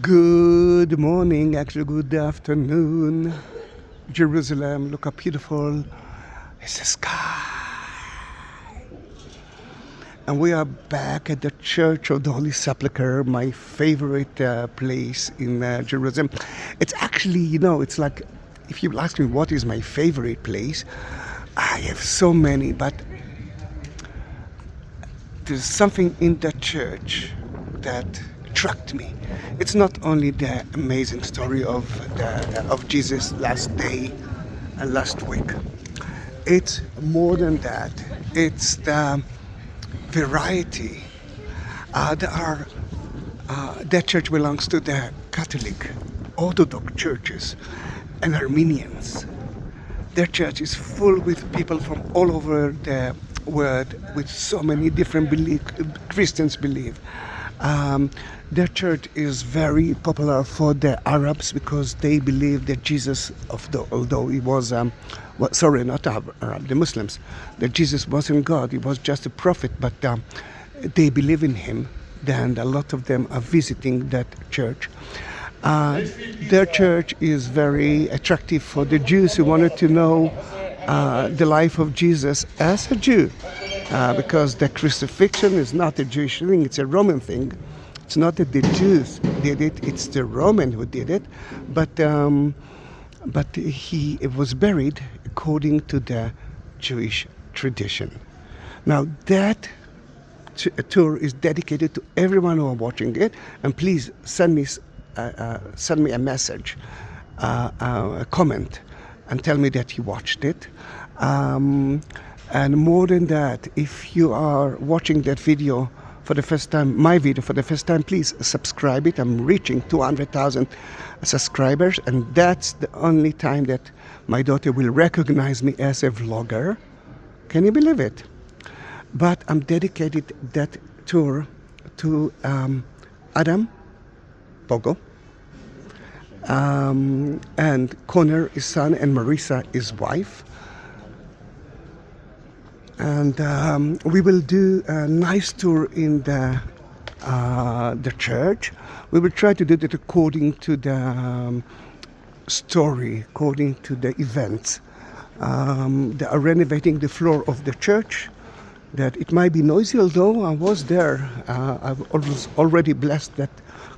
Good morning, actually good afternoon, Jerusalem. Look how beautiful is the sky. And we are back at the Church of the Holy Sepulchre, my favorite place in Jerusalem. It's actually, it's like, if you ask me what is my favorite place, I have so many, but there's something in the church that attracted me. It's not only the amazing story of Jesus' last day and last week. It's more than that. It's the variety. That church belongs to the Catholic, Orthodox churches, and Armenians. Their church is full with people from all over the world with so many different Christians believe. Their church is very popular for the Arabs because they believe that Jesus, although he was, not Arab, the Muslims, that Jesus wasn't God, he was just a prophet, but they believe in him. Then a lot of them are visiting that church. Their church is very attractive for the Jews who wanted to know the life of Jesus as a Jew, because the crucifixion is not a Jewish thing, it's a Roman thing. It's not that the Jews did it, it's the Roman who did it, but he was buried according to the Jewish tradition. Now that tour is dedicated to everyone who are watching it, and please send me a message, a comment, and tell me that you watched it. And more than that, if you are watching that video for the first time, my video for the first time, please subscribe it. I'm reaching 200,000 subscribers, and that's the only time that my daughter will recognize me as a vlogger. Can you believe it? But I'm dedicated that tour to Adam, Pogo, and Connor, his son, and Marissa, his wife. And we will do a nice tour in the church. We will try to do that according to the story, according to the events. They are renovating the floor of the church. That it might be noisy, although I was there. I was already blessed that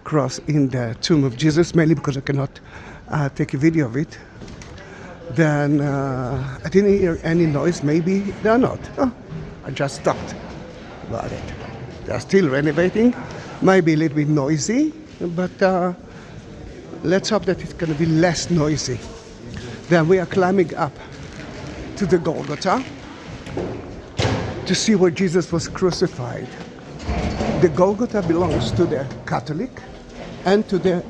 cross in the tomb of Jesus, mainly because I cannot take a video of it. Then I didn't hear any noise. Maybe they're not. Oh, I just stopped about it. They're still renovating. Might be a little bit noisy, but let's hope that it's going to be less noisy. Then we are climbing up to the Golgotha to see where Jesus was crucified. The Golgotha belongs to the Catholic and to the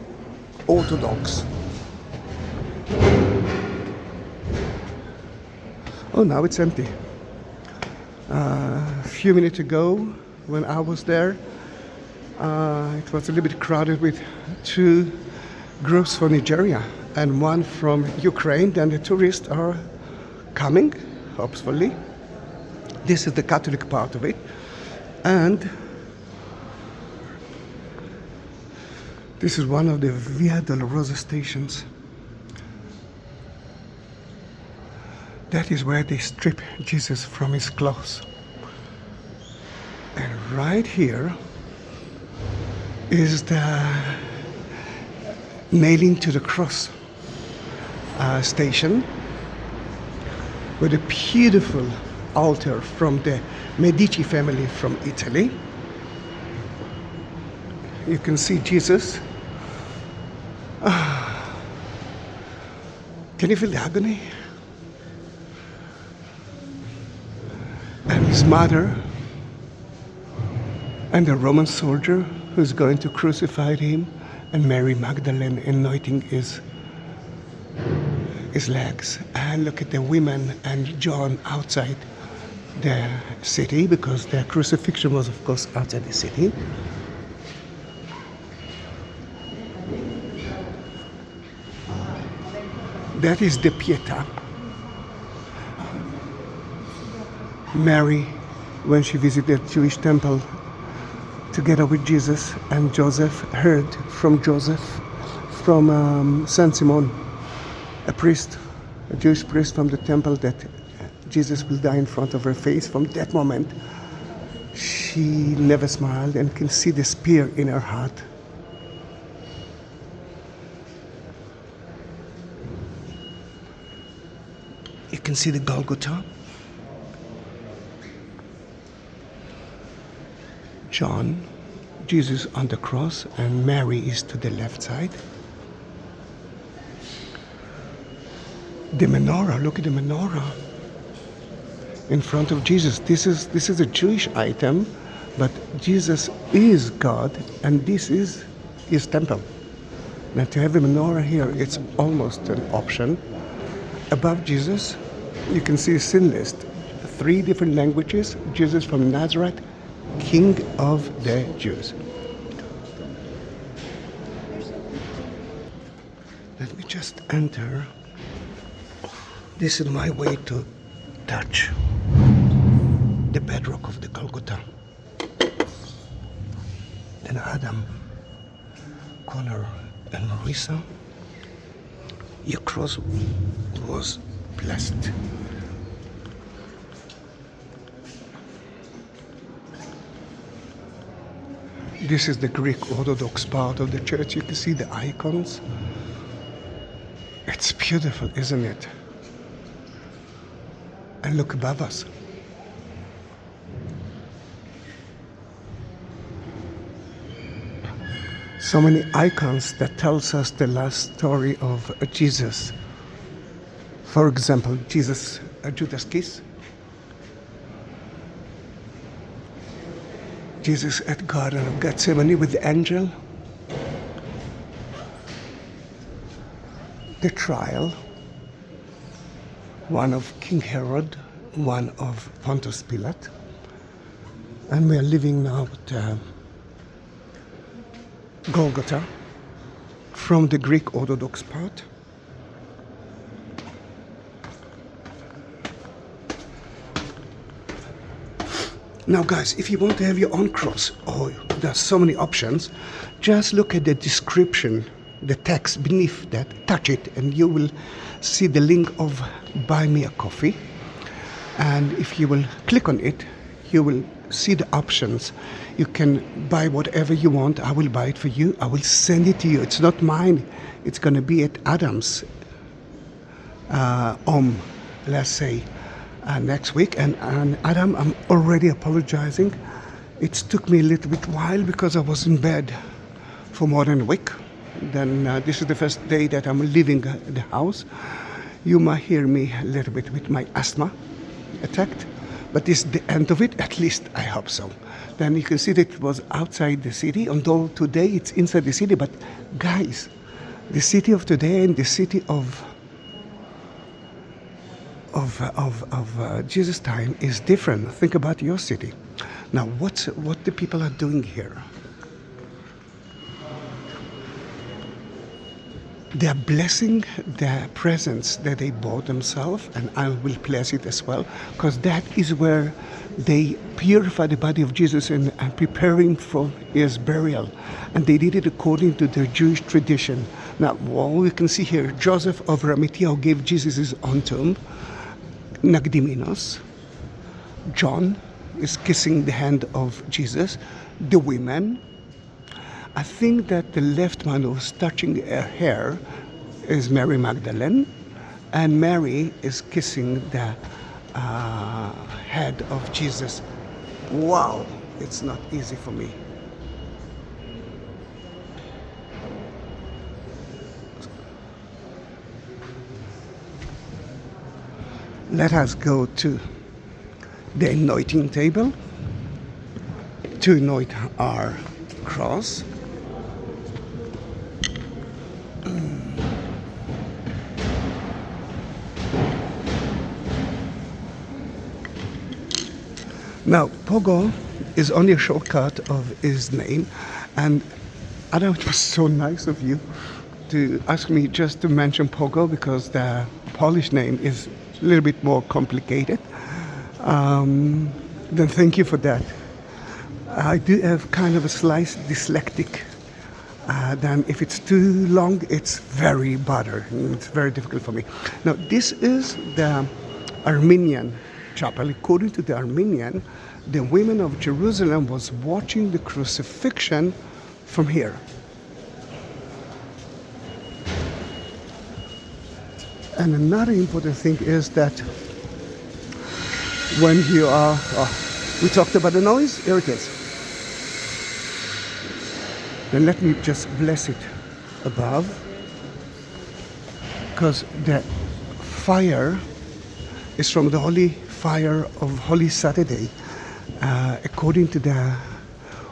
Orthodox. Oh, now it's empty. A few minutes ago, when I was there, it was a little bit crowded with two groups from Nigeria and one from Ukraine. Then the tourists are coming, hopefully. This is the Catholic part of it. And this is one of the Via Dolorosa stations. That is where they strip Jesus from his clothes. And right here is the nailing to the cross station with a beautiful altar from the Medici family from Italy. You can see Jesus. Can you feel the agony? And his mother and the Roman soldier who's going to crucify him, and Mary Magdalene anointing his legs. And look at the women and John outside the city, because the crucifixion was, of course, outside the city. That is the Pietà. Mary, when she visited the Jewish temple together with Jesus, and Joseph heard from Saint Simon, a priest, a Jewish priest from the temple, that Jesus will die in front of her face. From that moment, she never smiled and can see the spear in her heart. You can see the Golgotha. John, Jesus on the cross, and Mary is to the left side. The menorah, look at the menorah in front of Jesus. This is a Jewish item, but Jesus is God, and this is his temple. Now to have a menorah here, it's almost an option. Above Jesus, you can see a sin list. 3 different languages. Jesus from Nazareth, King of the Jews. Let me just enter. This is my way to touch the bedrock of the Golgotha. And Adam, Connor, and Marisa, your cross was blessed. This is the Greek Orthodox part of the church. You can see the icons. It's beautiful, isn't it? And look above us. So many icons that tells us the last story of Jesus. For example, Jesus, Judas' kiss. Jesus at Garden of Gethsemane with the angel. The trial. One of King Herod, one of Pontius Pilate. And we are living now at Golgotha from the Greek Orthodox part. Now guys, if you want to have your own cross, there's so many options, just look at the description, the text beneath that, touch it, and you will see the link of Buy Me a Coffee. And if you will click on it, you will see the options. You can buy whatever you want. I will buy it for you. I will send it to you. It's not mine. It's going to be at Adam's home, let's say, next week. And Adam, I'm already apologizing. It took me a little bit while because I was in bed for more than a week. Then this is the first day that I'm leaving the house. You might hear me a little bit with my asthma attacked, but this is the end of it, at least I hope so. Then you can see that it was outside the city, although today it's inside the city. But guys, the city of today and the city of Jesus' time is different. Think about your city. Now, what the people are doing here? They are blessing the presents that they bought themselves, and I will bless it as well, because that is where they purify the body of Jesus and preparing for his burial. And they did it according to their Jewish tradition. Now, what we can see here, Joseph of Arimathea gave Jesus his own tomb, Nagdiminos. John is kissing the hand of Jesus. The women, I think that the left one who's touching her hair is Mary Magdalene, and Mary is kissing the head of Jesus. Wow, it's not easy for me. Let us go to the anointing table to anoint our cross. Now, Pogo is only a shortcut of his name, and I know it was so nice of you to ask me just to mention Pogo, because the Polish name is a little bit more complicated. Then thank you for that. I do have kind of a slight dyslexic. Then if it's too long, it's very bother. It's very difficult for me. Now, this is the Armenian chapel. According to the Armenian, the women of Jerusalem was watching the crucifixion from here. And another important thing is that when you are, we talked about the noise, here it is. Then let me just bless it above, because the fire is from the holy fire of Holy Saturday. According to the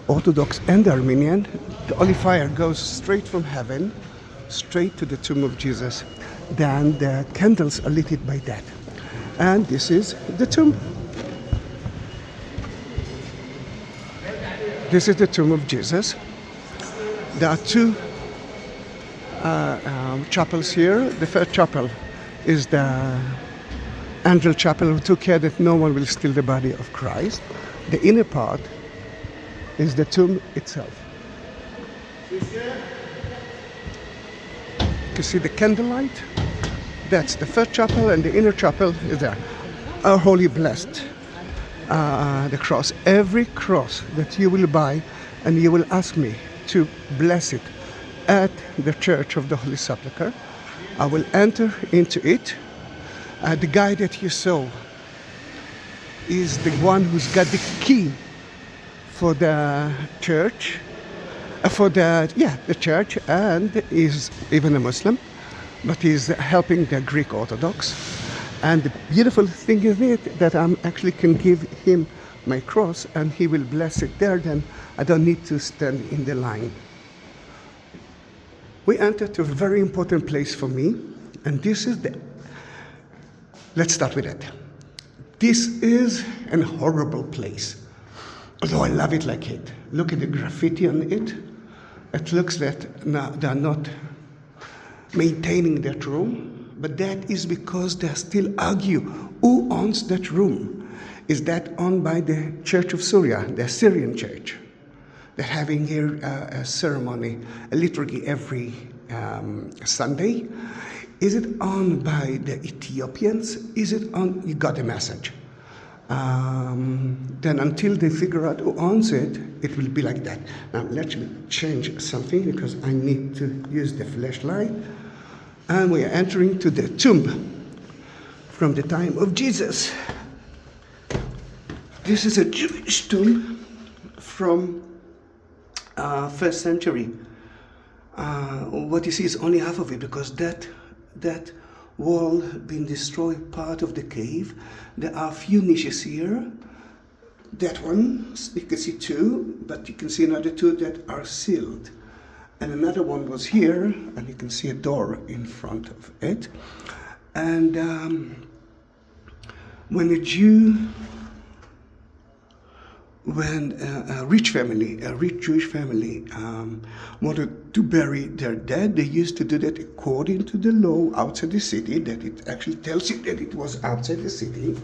Orthodox and the Armenian, the holy fire goes straight from heaven, straight to the tomb of Jesus. Then the candles are lit by that. And this is the tomb. This is the tomb of Jesus. There are two chapels here. The first chapel is the angel chapel who took care that no one will steal the body of Christ. The inner part is the tomb itself. You can see the candlelight. That's the first chapel, and the inner chapel is there. Our holy blessed the cross. Every cross that you will buy, and you will ask me to bless it at the Church of the Holy Sepulchre, I will enter into it. The guy that you saw is the one who's got the key for the church, the church, and is even a Muslim, but he's helping the Greek Orthodox. And the beautiful thing is it that I actually can give him my cross and he will bless it there, then I don't need to stand in the line. We entered to a very important place for me, and this is let's start with that. This is an horrible place, although I love it like it. Look at the graffiti on it. It looks that they're not maintaining that room, but that is because they still argue who owns that room. Is that owned by the Church of Syria, the Syrian church? They're having here a ceremony, a liturgy every Sunday. Is it owned by the Ethiopians? Is it owned? You got the message. Then until they figure out who owns it, it will be like that. Now let me change something because I need to use the flashlight. And we are entering to the tomb from the time of Jesus. This is a Jewish tomb from 1st century. What you see is only half of it because that wall been destroyed, part of the cave. There are a few niches here. That one, you can see two, but you can see another two that are sealed. And another one was here, and you can see a door in front of it. And when a rich Jewish family wanted to bury their dead, they used to do that according to the law outside the city, that it actually tells you that it was outside the city.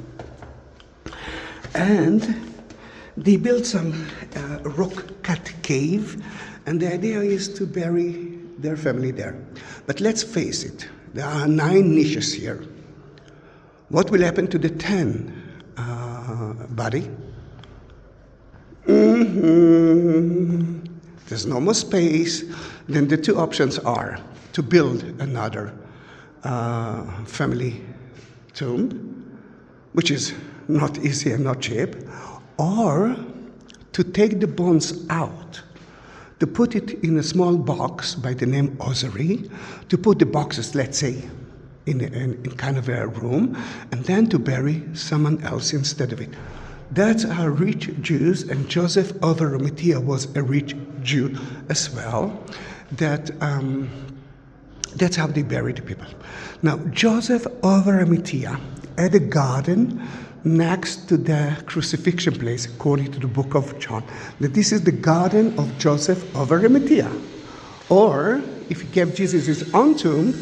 And they built some rock-cut cave, and the idea is to bury their family there. But let's face it, there are 9 niches here. What will happen to the 10 body? There's no more space. Then the 2 options are to build another family tomb, which is not easy and not cheap, or to take the bones out, to put it in a small box by the name ossuary, to put the boxes, let's say, in kind of a room, and then to bury someone else instead of it. That's how rich Jews, and Joseph of Arimathea was a rich Jew as well. That's how they buried the people. Now, Joseph of Arimathea had a garden next to the crucifixion place, according to the book of John. That this is the garden of Joseph of Arimathea. Or, if he gave Jesus his own tomb,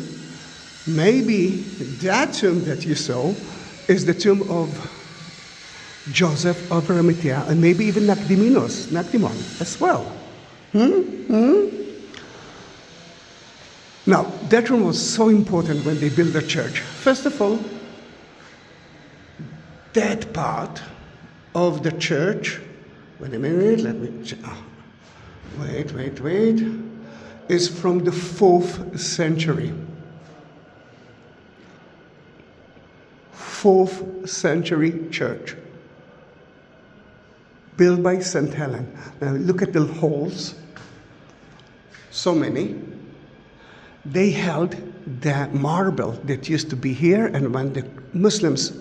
maybe that tomb that you saw is the tomb of Joseph of Arimathea, and maybe even Nakdimon as well. Now, that room was so important when they built the church. First of all, that part of the church, wait a minute, let me check. Wait, is from the 4th century. 4th century church, built by St. Helen. Now look at the halls, so many. They held the marble that used to be here, and when the Muslims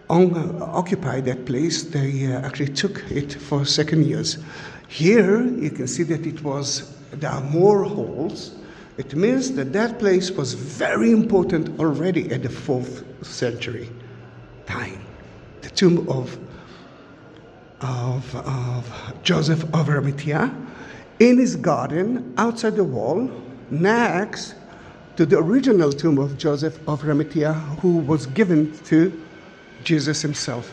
occupied that place, they actually took it for second years. Here you can see that there are more halls. It means that that place was very important already at the 4th century time. The tomb of Joseph of Arimathea in his garden outside the wall, next to the original tomb of Joseph of Arimathea, who was given to Jesus himself.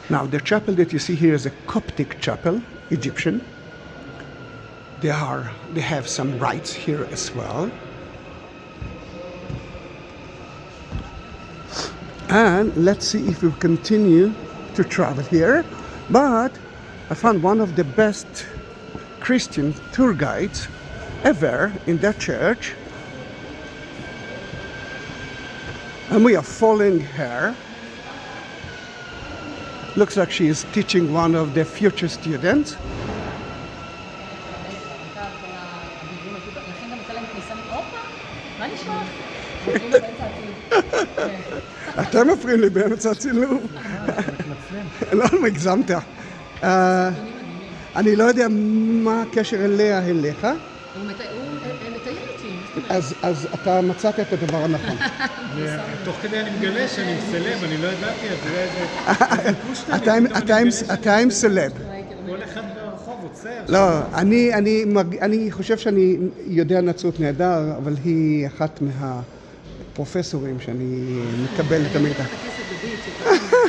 Now, the chapel that you see here is a Coptic chapel, Egyptian. They have some rites here as well. And let's see if we continue to travel here. But I found one of the best Christian tour guides ever in that church. And we are following her. Looks like she is teaching one of the future students. אתה מפריעים לי באמצע הצילום. לא הגזמת. אני לא יודע מה הקשר אליה אליך. הוא מטייל אותי. אז אתה מצאת את הדבר הנכון. תוך כדי אני מגלה שאני סלב, אני לא ידעתי, אתה עם סלב. כל אחד ברחוב עוצר. לא, אני חושב שאני יודע נצרות נהדר, אבל היא אחת מהפרופסורים שאני מקבל את המידע.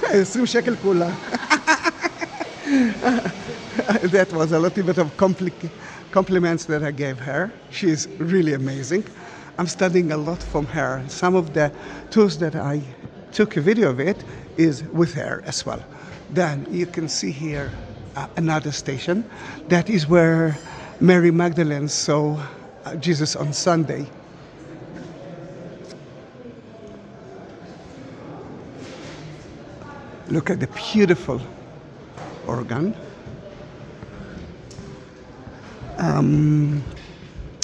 20 שקל כולה. That was a little bit of compliments that I gave her. She is really amazing. I'm studying a lot from her. Some of the tours that I took a video of it is with her as well. Then you can see here another station. That is where Mary Magdalene saw Jesus on Sunday. Look at the beautiful organ.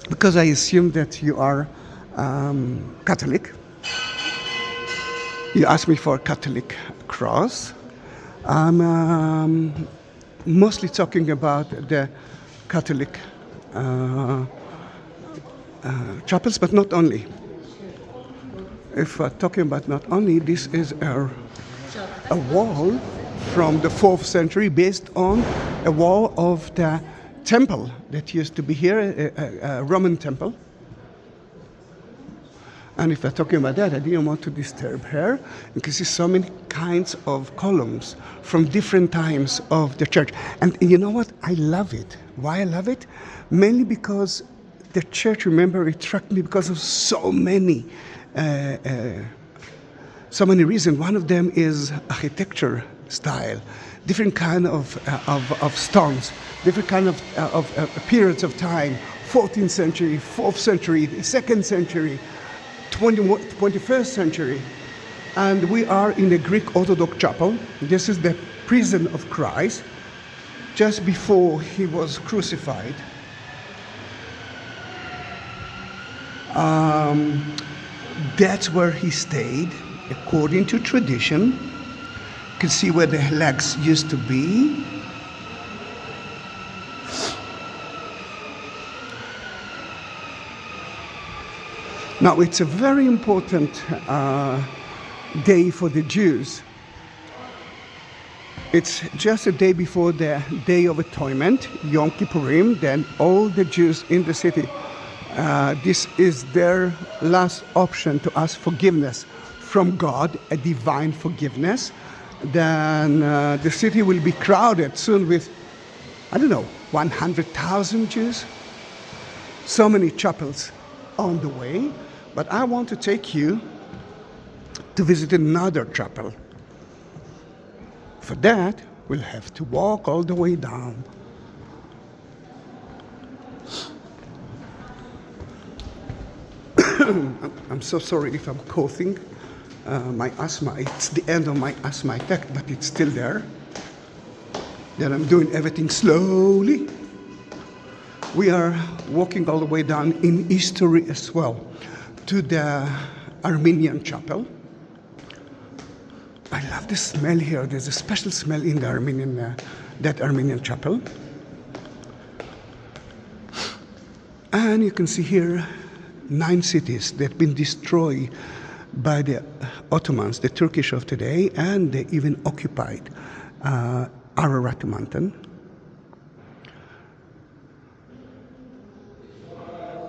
Because I assume that you are Catholic. You asked me for a Catholic cross. I'm mostly talking about the Catholic chapels, but not only. If we're talking about not only, this is a wall from the 4th century based on a wall of the temple that used to be here, a Roman temple. And if we're talking about that, I didn't want to disturb her. You can see so many kinds of columns from different times of the church. And you know what? I love it. Why I love it? Mainly because the church, remember, it struck me because of so many reasons. One of them is architecture style, different kind of stones, different kind of periods of time, 14th century, 4th century, 2nd century, 21st century. And we are in a Greek Orthodox chapel. This is the prison of Christ, just before he was crucified. That's where he stayed, according to tradition. You can see where the legs used to be. Now, it's a very important day for the Jews. It's just a day before the Day of Atonement, Yom Kippurim. Then all the Jews in the city, this is their last option to ask forgiveness from God a divine forgiveness, then the city will be crowded soon with, 100,000 Jews. So many chapels on the way, but I want to take you to visit another chapel. For that, we'll have to walk all the way down. I'm so sorry if I'm coughing. My asthma, it's the end of my asthma attack, but it's still there. Then I'm doing everything slowly. We are walking all the way down in history as well to the Armenian chapel. I love the smell here. There's a special smell in the that Armenian chapel. And you can see here 9 cities that have been destroyed by the Ottomans, the Turkish of today, and they even occupied Ararat Mountain.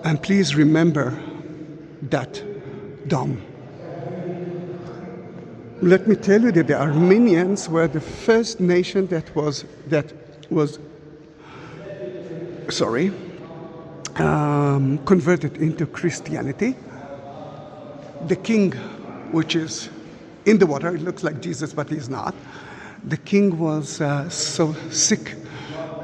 And please remember that dome. Let me tell you that the Armenians were the first nation that was converted into Christianity. The king, which is in the water, it looks like Jesus, but he's not. The king was so sick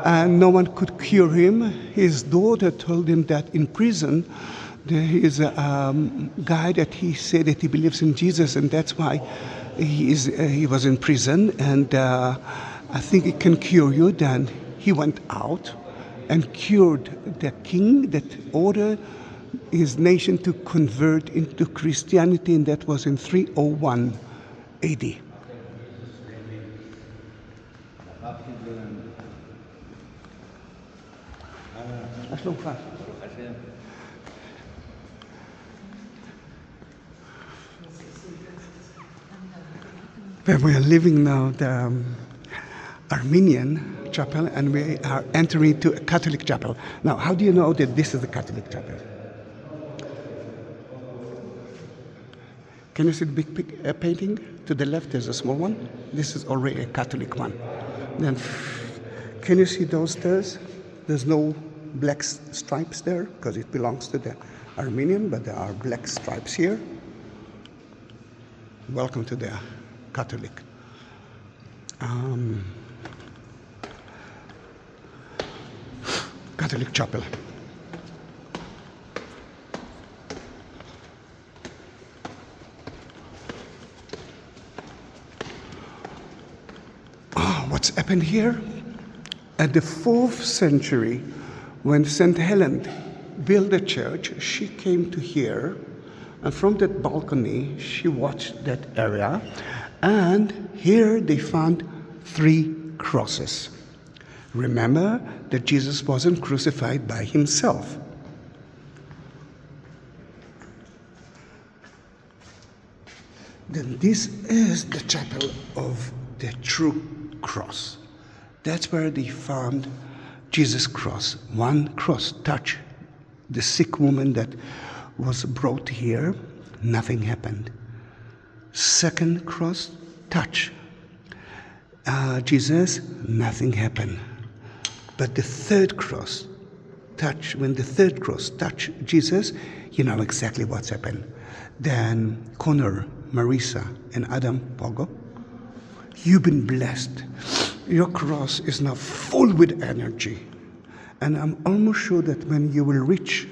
and no one could cure him. His daughter told him that in prison there is a guy that he said that he believes in Jesus, and that's why he was in prison, and I think it can cure you. Then he went out and cured the king that ordered his nation to convert into Christianity, and that was in 301 AD. Where we are living now, the Armenian chapel, and we are entering to a Catholic chapel. Now, how do you know that this is the Catholic chapel? Can you see the big painting? To the left, there's a small one. This is already a Catholic one. Then, can you see those stairs? There's no black stripes there because it belongs to the Armenian, but there are black stripes here. Welcome to the Catholic. Catholic chapel. What's happened here? At the 4th century, when St. Helen built the church, she came to here, and from that balcony, she watched that area, and here they found 3 crosses. Remember that Jesus wasn't crucified by himself. Then this is the chapel of the true cross. That's where they found Jesus' cross. One cross touched the sick woman that was brought here. Nothing happened. Second cross touched Jesus. Nothing happened. But the third cross touched. When the third cross touched Jesus, you know exactly what's happened. Then Connor, Marisa, and Adam Pogo, you've been blessed. Your cross is now full with energy. And I'm almost sure that when you will reach,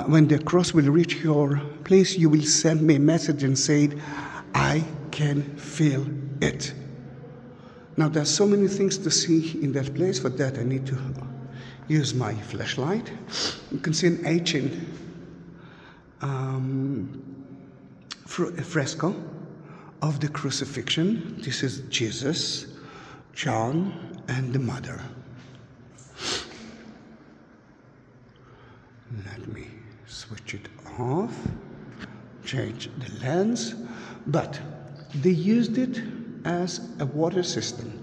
when the cross will reach your place, you will send me a message and say, I can feel it. Now there's so many things to see in that place. For that I need to use my flashlight. You can see an ancient fresco of the crucifixion. This is Jesus, John, and the mother. Let me switch it off, change the lens, but they used it as a water system.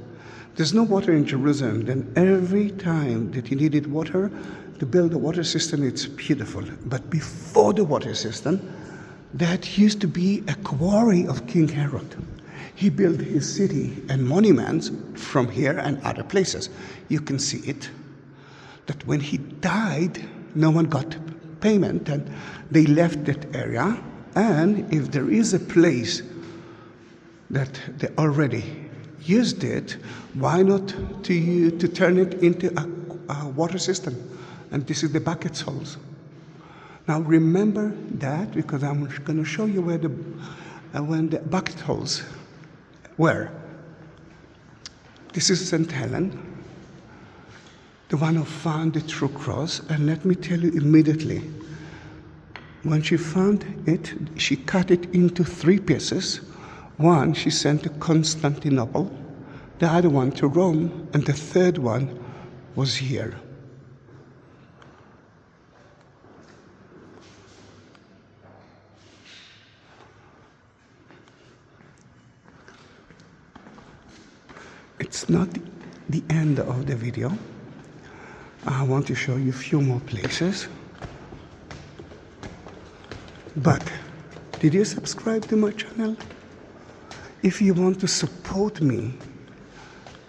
There's no water in Jerusalem, then every time that you needed water to build a water system, it's beautiful. But before the water system, that used to be a quarry of King Herod. He built his city and monuments from here and other places. You can see it. That when he died, no one got payment, and they left that area. And if there is a place that they already used it, why not to turn it into a water system? And this is the bucket holes. Now remember that, because I'm going to show you where when the bucket holes were. This is St. Helen, the one who found the true cross. And let me tell you immediately, when she found it, she cut it into 3 pieces. One she sent to Constantinople, the other one to Rome, and the third one was here. It's not the end of the video. I want to show you a few more places. But did you subscribe to my channel? If you want to support me,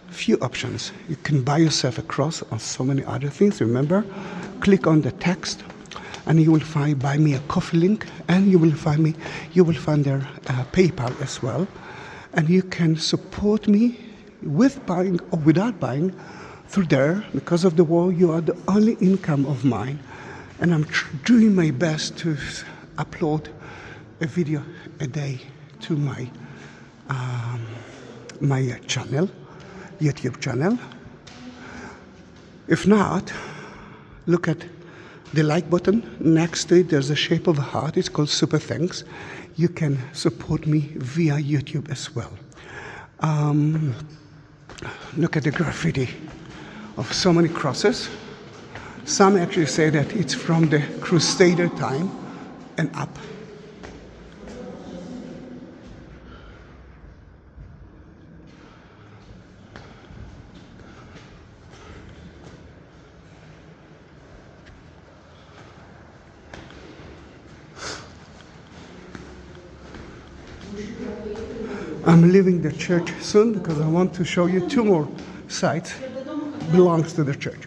few options. You can buy yourself a cross or so many other things. Remember, click on the text and you will find Buy Me a Coffee link, and you will find their PayPal as well. And you can support me with buying or without buying through there. Because of the war, you are the only income of mine, and I'm doing my best to upload a video a day to my channel, YouTube channel. If not, look at the like button. Next to it, there's a shape of a heart. It's called Super Thanks. You can support me via YouTube as well. Look at the graffiti of so many crosses. Some actually say that it's from the Crusader time and up. I'm leaving the church soon because I want to show you 2 more sites belongs to the church.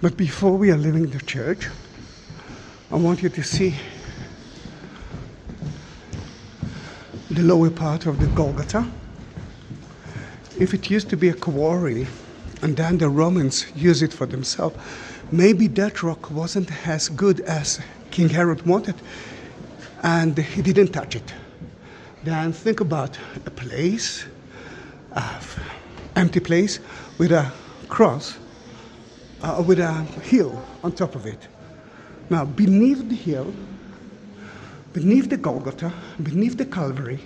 But before we are leaving the church, I want you to see the lower part of the Golgotha. If it used to be a quarry and then the Romans used it for themselves, maybe that rock wasn't as good as King Herod wanted, and he didn't touch it. Then think about a place, empty place with a cross, with a hill on top of it. Now, beneath the hill, beneath the Golgotha, beneath the Calvary,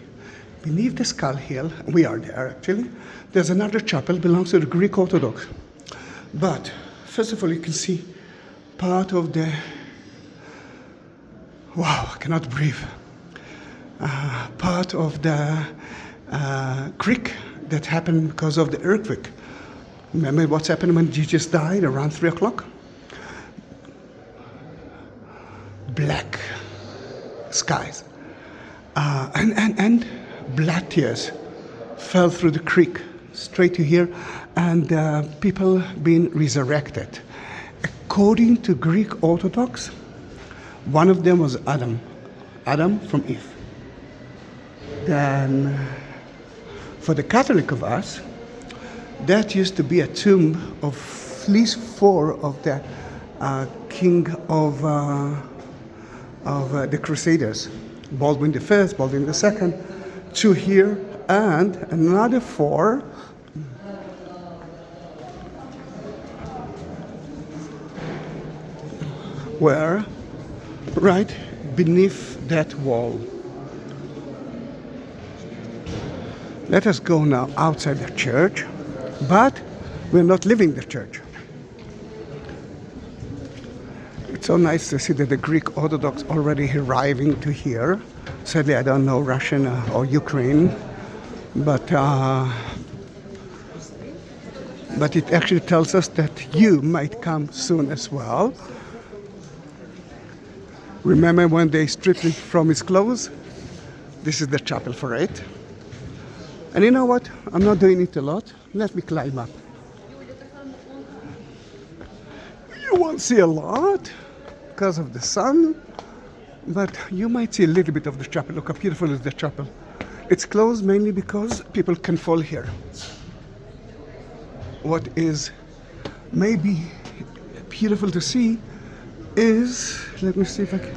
beneath the Skull Hill, we are there actually, there's another chapel, belongs to the Greek Orthodox. But first of all, you can see part of the, wow, I cannot breathe, part of the creek that happened because of the earthquake. Remember what's happened when Jesus died around 3 o'clock? Black skies. And blood tears fell through the creek straight to here, and people being resurrected. According to Greek Orthodox, one of them was Adam from Eve. Then, for the Catholic of us, that used to be a tomb of at least 4 of the king of the Crusaders. Baldwin I, Baldwin II, 2 here, and another 4 were right beneath that wall. Let us go now outside the church, but we're not leaving the church. It's so nice to see that the Greek Orthodox already arriving to here. Sadly, I don't know Russian or Ukraine, but it actually tells us that you might come soon as well. Remember when they stripped him from his clothes? This is the chapel for it. And you know what? I'm not doing it a lot. Let me climb up. You won't see a lot because of the sun, but you might see a little bit of the chapel. Look how beautiful is the chapel. It's closed mainly because people can fall here. What is maybe beautiful to see is, let me see if I can.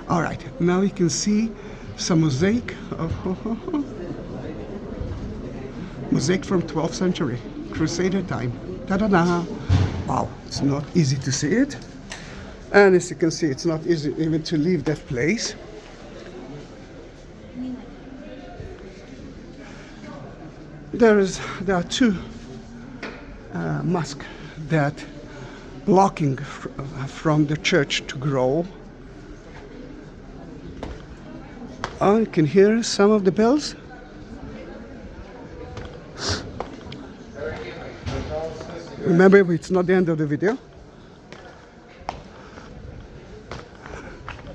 All right, now you can see some mosaic mosaic from 12th century, Crusader time. Ta-da-da! Wow, it's not easy to see it. And as you can see, it's not easy even to leave that place. There are two mosques that blocking from the church to grow. Oh, you can hear some of the bells. Remember, it's not the end of the video.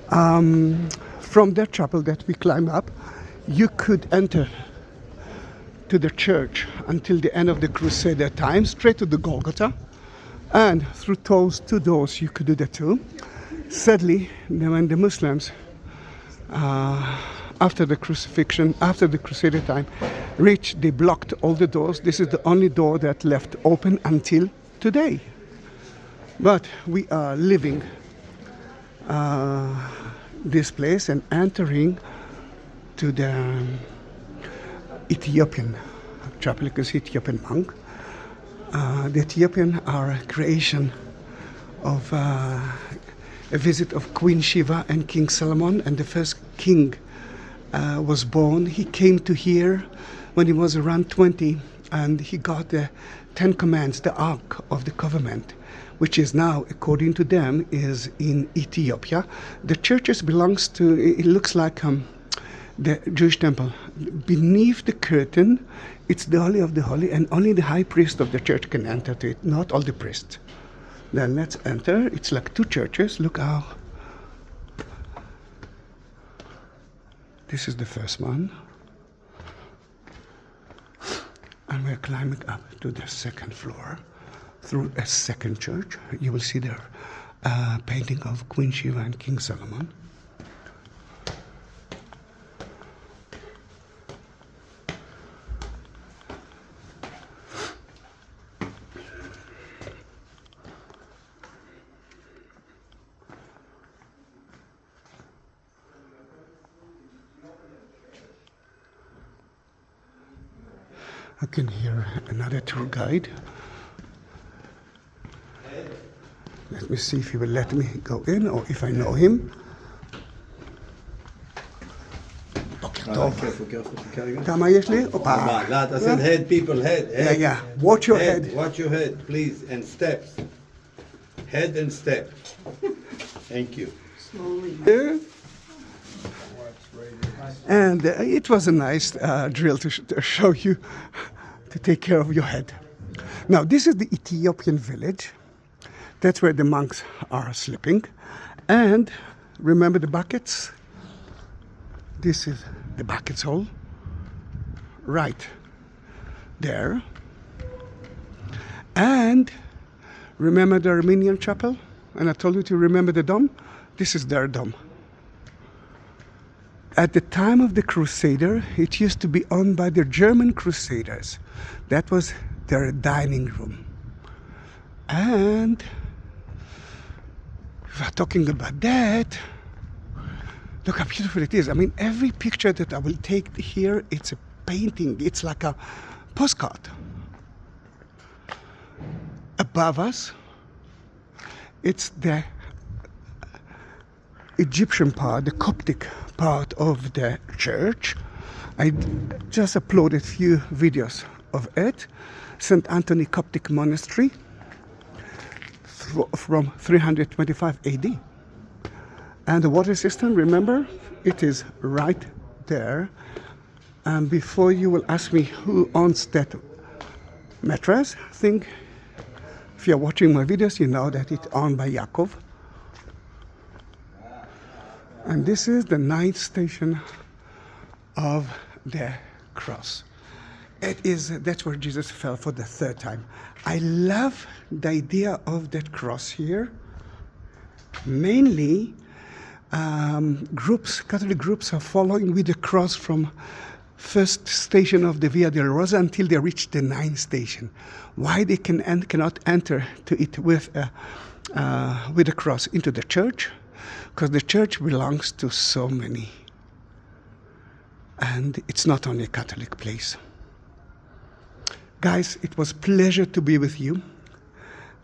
From that chapel that we climb up, you could enter to the church until the end of the Crusader time, straight to the Golgotha, and through those two doors you could do that too. Sadly, when the Muslims, after the crucifixion, after the Crusader time, reached, they blocked all the doors. This is the only door that left open until today. But we are leaving this place and entering to the Ethiopian chapel. You can see Ethiopian monk. The Ethiopian are a creation of a visit of Queen Shiva and King Solomon, and the first king was born. He came to here when he was around 20, and he got the 10 Commands, the Ark of the Covenant, which is now, according to them, is in Ethiopia. The churches belongs to, it looks like the Jewish temple. Beneath the curtain, it's the Holy of the Holy, and only the high priest of the church can enter to it, not all the priests. Then let's enter. It's like two churches. Look how. This is the first one. And we're climbing up to the second floor through a second church. You will see there painting of Queen Shiva and King Solomon. I can hear another tour guide. Let me see if he will let me go in or if I know him. כמה יש לי? I said head, people, head. Yeah. Watch your head. Watch your head, please, and steps. Head and step. Thank you. Yeah. And it was a nice drill to show you to take care of your head. Now, this is the Ethiopian village. That's where the monks are sleeping. And remember the buckets? This is the buckets hole. Right there. And remember the Armenian chapel? And I told you to remember the dome? This is their dome. At the time of the Crusader, it used to be owned by the German Crusaders. That was their dining room. And if we're talking about that, look how beautiful it is. I mean, every picture that I will take here, it's a painting. It's like a postcard. Above us, it's the Egyptian part, the Coptic part of the church. I just uploaded a few videos of it. St. Anthony Coptic Monastery from 325 AD. And the water system, remember, it is right there. And before you will ask me who owns that mattress, think If you're watching my videos, you know that it's owned by Yaakov. And this is the 9th station of the cross. That's where Jesus fell for the 3rd time. I love the idea of that cross here. Mainly, Catholic groups are following with the cross from first station of the Via Dolorosa until they reach the 9th station. Why they cannot enter to it with the cross into the church? Because the church belongs to so many. And it's not only a Catholic place. Guys, it was a pleasure to be with you.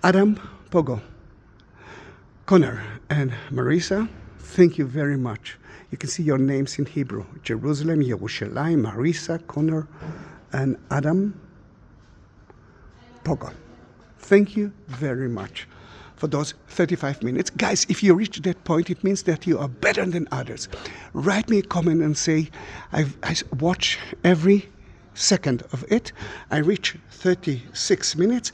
Adam, Pogo, Connor, and Marisa, thank you very much. You can see your names in Hebrew. Jerusalem, Yerushalayim, Marisa, Connor, and Adam, Pogo. Thank you very much for those 35 minutes. Guys, if you reach that point, it means that you are better than others. Write me a comment and say, I watch every second of it. I reach 36 minutes,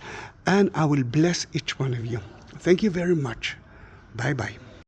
and I will bless each one of you. Thank you very much. Bye-bye.